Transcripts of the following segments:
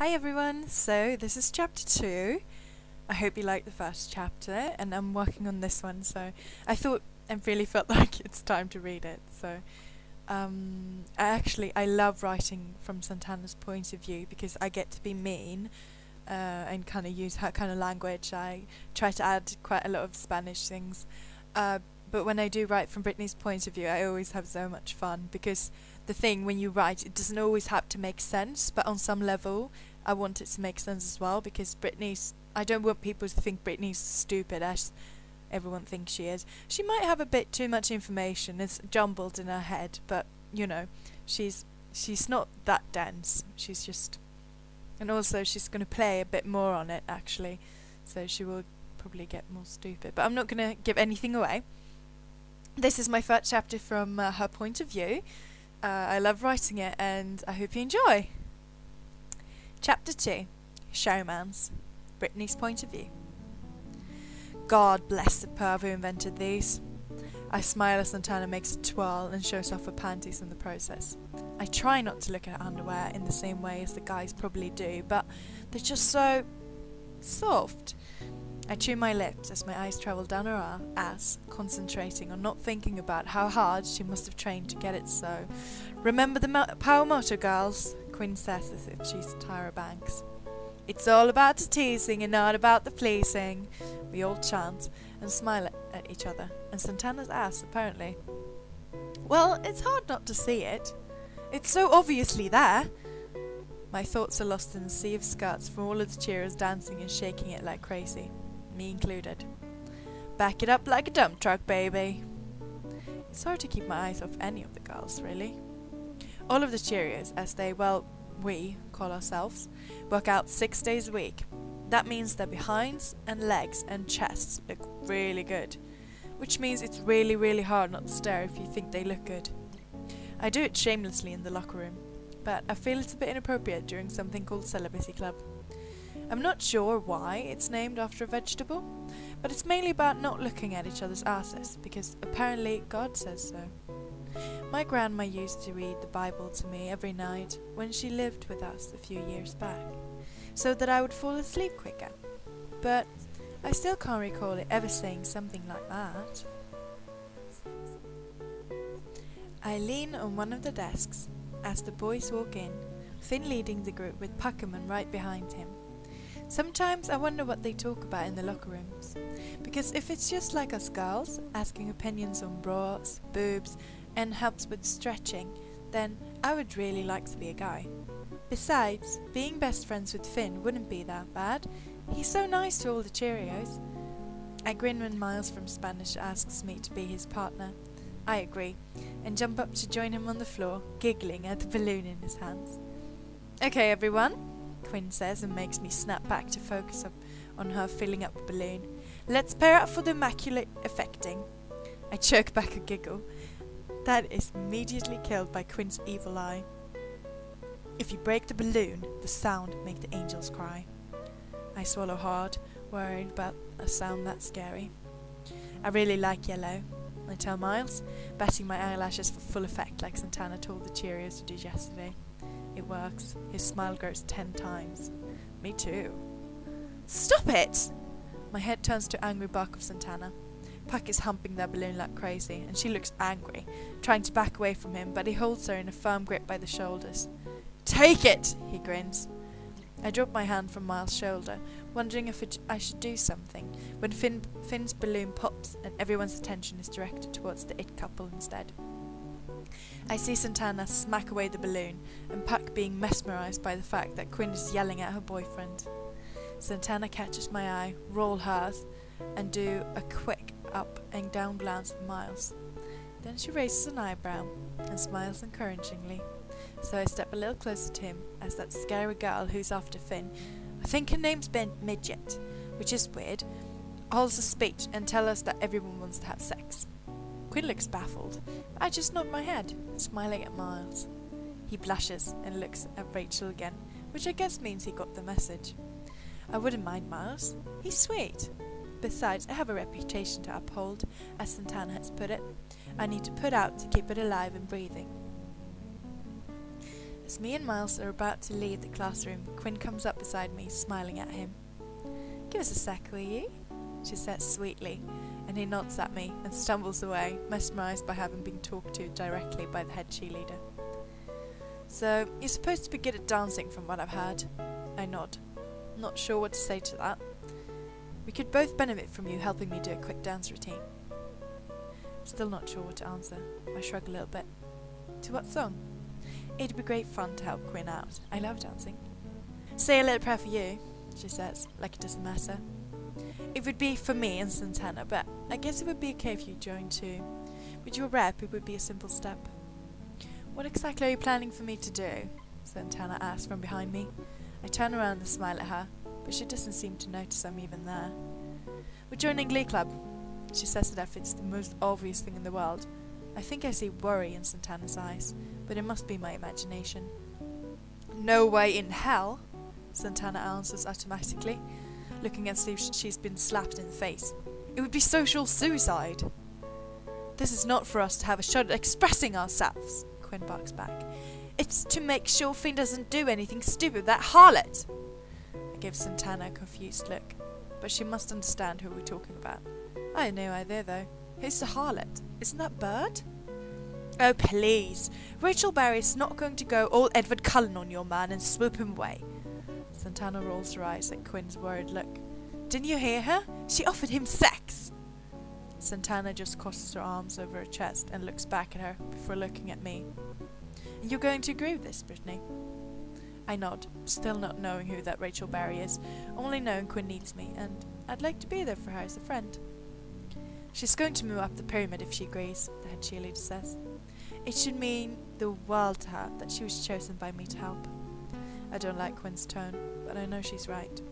Hi everyone, so this is chapter 2. I hope you liked the first chapter, and I'm working on this one, so I really felt like it's time to read it. So I love writing from Santana's point of view because I get to be mean and kind of use her kind of language. I try to add quite a lot of Spanish things, but when I do write from Brittany's point of view, I always have so much fun because the thing when you write, it doesn't always have to make sense, but on some level I want it to make sense as well, because I don't want people to think Brittany's stupid as everyone thinks she is. She might have a bit too much information, it's jumbled in her head, but you know, she's not that dense. She's just, and also she's going to play a bit more on it actually, so she will probably get more stupid, but I'm not going to give anything away. This is my first chapter from her point of view. I love writing it and I hope you enjoy. Chapter 2, Showmans, Brittany's point of view. God bless the perv who invented these. I smile as Santana makes a twirl and shows off her panties in the process. I try not to look at her underwear in the same way as the guys probably do, but they're just so soft. I chew my lips as my eyes travel down her ass, concentrating on not thinking about how hard she must have trained to get it so. Remember the power motto, girls, Quinn says as if she's Tyra Banks. It's all about the teasing and not about the pleasing, we all chant and smile at each other, and Santana's ass apparently. Well, it's hard not to see it. It's so obviously there. My thoughts are lost in a sea of skirts from all of the cheerers dancing and shaking it like crazy. Me included. Back it up like a dump truck, baby. It's hard to keep my eyes off any of the girls, really. All of the cheerios, as we call ourselves, work out 6 days a week. That means their behinds and legs and chests look really good, which means it's really, really hard not to stare if you think they look good. I do it shamelessly in the locker room, but I feel it's a bit inappropriate during something called Celibacy Club. I'm not sure why it's named after a vegetable, but it's mainly about not looking at each other's asses, because apparently God says so. My grandma used to read the Bible to me every night when she lived with us a few years back, so that I would fall asleep quicker, but I still can't recall it ever saying something like that. I lean on one of the desks as the boys walk in, Finn leading the group with Puckerman right behind him. Sometimes I wonder what they talk about in the locker rooms, because if it's just like us girls, asking opinions on bras, boobs, and helps with stretching, then I would really like to be a guy. Besides, being best friends with Finn wouldn't be that bad. He's so nice to all the Cheerios. I grin when Miles from Spanish asks me to be his partner. I agree, and jump up to join him on the floor, giggling at the balloon in his hands. Okay everyone, Quinn says and makes me snap back to focus on her filling up the balloon. Let's pair up for the immaculate effecting. I choke back a giggle. That is immediately killed by Quinn's evil eye. If you break the balloon, the sound make the angels cry. I swallow hard, worried about a sound that scary. I really like yellow, I tell Miles, batting my eyelashes for full effect like Santana told the Cheerios to do yesterday. It works. His smile grows 10 times. Me too. Stop it! My head turns to angry bark of Santana. Puck is humping their balloon like crazy, and she looks angry, trying to back away from him, but he holds her in a firm grip by the shoulders. Take it! He grins. I drop my hand from Miles' shoulder, wondering if I should do something, when Finn's balloon pops and everyone's attention is directed towards the it couple instead. I see Santana smack away the balloon, and Puck being mesmerised by the fact that Quinn is yelling at her boyfriend. Santana catches my eye, roll hers, and do a quick up and down glance at Miles. Then she raises an eyebrow and smiles encouragingly. So I step a little closer to him as that scary girl who's after Finn, I think her name's Midget, which is weird, holds a speech and tells us that everyone wants to have sex. Quinn looks baffled. I just nod my head, smiling at Miles. He blushes and looks at Rachel again, which I guess means he got the message. I wouldn't mind Miles. He's sweet. Besides, I have a reputation to uphold, as Santana has put it. I need to put out to keep it alive and breathing. As me and Miles are about to leave the classroom, Quinn comes up beside me, smiling at him. "Give us a sec, will you?" she says sweetly, and he nods at me and stumbles away, mesmerised by having been talked to directly by the head cheerleader. "So, you're supposed to be good at dancing from what I've heard." I nod, not sure what to say to that. "We could both benefit from you helping me do a quick dance routine." Still not sure what to answer. I shrug a little bit. "To what song?" "It'd be great fun to help Quinn out. I love dancing." "Say a little prayer for you," she says, like it doesn't matter. "It would be for me and Santana, but I guess it would be okay if you joined too. With your rep, it would be a simple step." "What exactly are you planning for me to do?" Santana asks from behind me. I turn around and smile at her, but she doesn't seem to notice I'm even there. "We're joining Glee Club." She says it as if it's the most obvious thing in the world. I think I see worry in Santana's eyes, but it must be my imagination. "No way in hell," Santana answers automatically, looking as if she's been slapped in the face. "It would be social suicide." "This is not for us to have a shot at expressing ourselves," Quinn barks back. "It's to make sure Finn doesn't do anything stupid with that harlot." I give Santana a confused look, but she must understand who we're talking about. I have no idea though. Who's the harlot? Isn't that Bird? "Oh please, Rachel Barry's not going to go all Edward Cullen on your man and swoop him away." Santana rolls her eyes at Quinn's worried look. "Didn't you hear her? She offered him sex." Santana just crosses her arms over her chest and looks back at her before looking at me. "And you're going to agree with this, Brittany?" I nod, still not knowing who that Rachel Barry is, only knowing Quinn needs me, and I'd like to be there for her as a friend. "She's going to move up the pyramid if she agrees," the head cheerleader says. "It should mean the world to her that she was chosen by me to help." I don't like Quinn's tone, but I know she's right.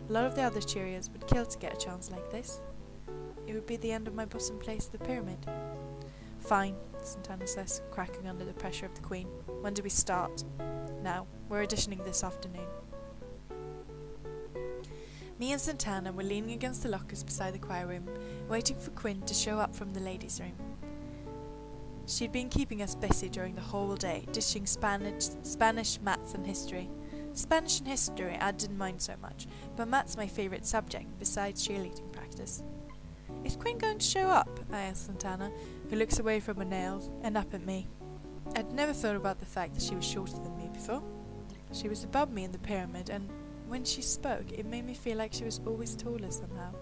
A lot of the other cheeriers would kill to get a chance like this. It would be the end of my bottom place of the pyramid. "Fine," Santana says, cracking under the pressure of the Queen. "When do we start?" "Now. We're auditioning this afternoon." Me and Santana were leaning against the lockers beside the choir room, waiting for Quinn to show up from the ladies' room. She'd been keeping us busy during the whole day, dishing Spanish, maths and history. Spanish and history I didn't mind so much, but maths my favourite subject besides cheerleading practice. "Is Quinn going to show up?" I asked Santana, who looks away from her nails and up at me. I'd never thought about the fact that she was shorter than me before. She was above me in the pyramid, and when she spoke, it made me feel like she was always taller somehow.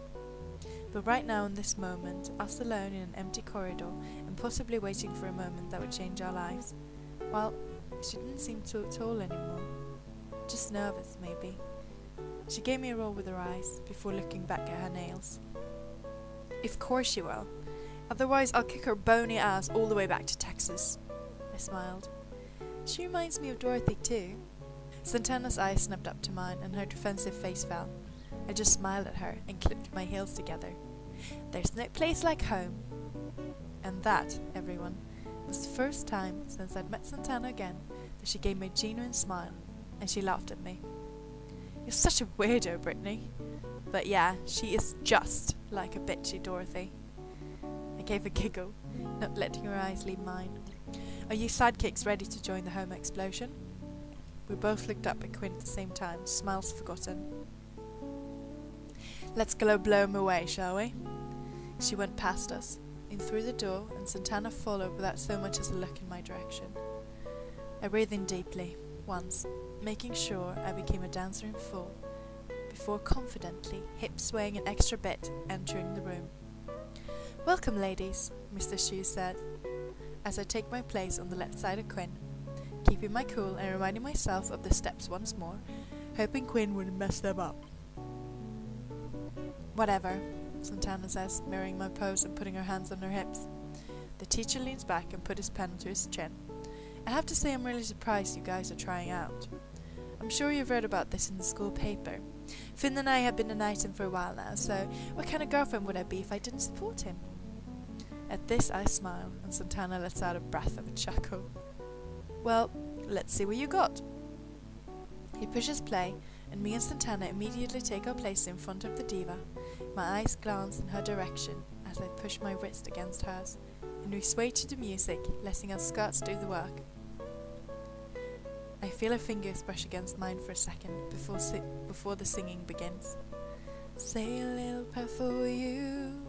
But right now, in this moment, us alone in an empty corridor, and possibly waiting for a moment that would change our lives, well, she didn't seem too tall anymore. Just nervous, maybe. She gave me a roll with her eyes, before looking back at her nails. "Of course she will. Otherwise, I'll kick her bony ass all the way back to Texas." I smiled. "She reminds me of Dorothy, too." Santana's eyes snapped up to mine, and her defensive face fell. I just smiled at her and clipped my heels together. There's no place like home. And that, everyone, was the first time since I'd met Santana again that she gave me a genuine smile, and she laughed at me. "You're such a weirdo, Brittany." But yeah, she is just like a bitchy Dorothy. I gave a giggle, not letting her eyes leave mine. "Are you sidekicks ready to join the home explosion?" We both looked up at Quinn at the same time, smiles forgotten. "Let's go blow him away, shall we?" She went past us, in through the door, and Santana followed without so much as a look in my direction. I breathed in deeply, once, making sure I became a dancer in full, before confidently, hips swaying an extra bit, entering the room. "Welcome, ladies," Mr. Shue said, as I take my place on the left side of Quinn, keeping my cool and reminding myself of the steps once more, hoping Quinn wouldn't mess them up. "Whatever," Santana says, mirroring my pose and putting her hands on her hips. The teacher leans back and put his pen to his chin. "I have to say I'm really surprised you guys are trying out. I'm sure you've read about this in the school paper. Finn and I have been an item for a while now, so what kind of girlfriend would I be if I didn't support him?" At this I smile, and Santana lets out a breath of a chuckle. "Well, let's see what you got." He pushes play, and me and Santana immediately take our place in front of the diva. My eyes glance in her direction as I push my wrist against hers, and we sway to the music, letting our skirts do the work. I feel her fingers brush against mine for a second before the singing begins. Say a little prayer for you.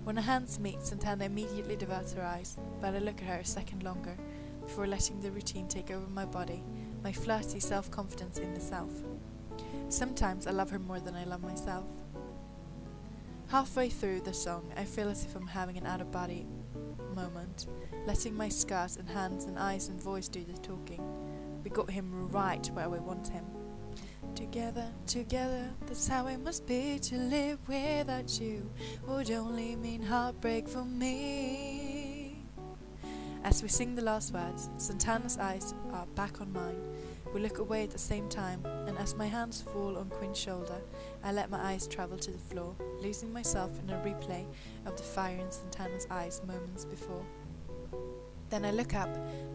When our hands meet, Santana immediately diverts her eyes, but I look at her a second longer before letting the routine take over my body, my flirty self-confidence in the self. Sometimes I love her more than I love myself. Halfway through the song, I feel as if I'm having an out-of-body moment, letting my skirt and hands and eyes and voice do the talking. We got him right where we want him. Together, together, that's how it must be to live without you. Would only mean heartbreak for me. As we sing the last words, Santana's eyes are back on mine. We look away at the same time, and as my hands fall on Quinn's shoulder, I let my eyes travel to the floor, losing myself in a replay of the fire in Santana's eyes moments before. Then I look up,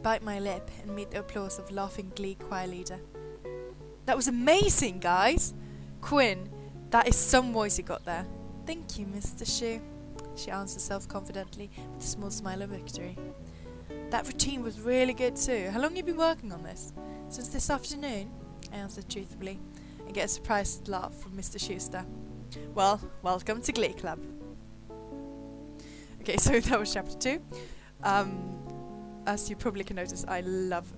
bite my lip, and meet the applause of laughing Glee choir leader. That was amazing, guys! Quinn, that is some voice you got there. Thank you, Mr. Shu, she answers self-confidently with a small smile of victory. That routine was really good too. How long have you been working on this? Since this afternoon? I answered truthfully, and get a surprised laugh from Mr. Schuster. Well, welcome to Glee Club. Okay, so that was chapter 2. As you probably can notice, I love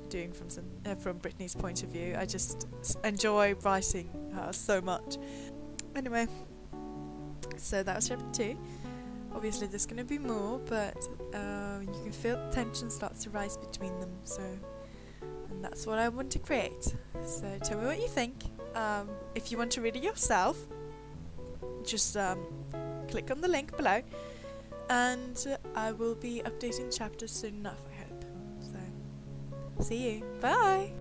doing from Brittany's point of view. I just enjoy writing her so much. Anyway, so that was chapter 2. Obviously there's going to be more, but you can feel the tension start to rise between them, and that's what I want to create. So tell me what you think. If you want to read it yourself, just click on the link below, and I will be updating chapters soon enough, I hope. So see you. Bye!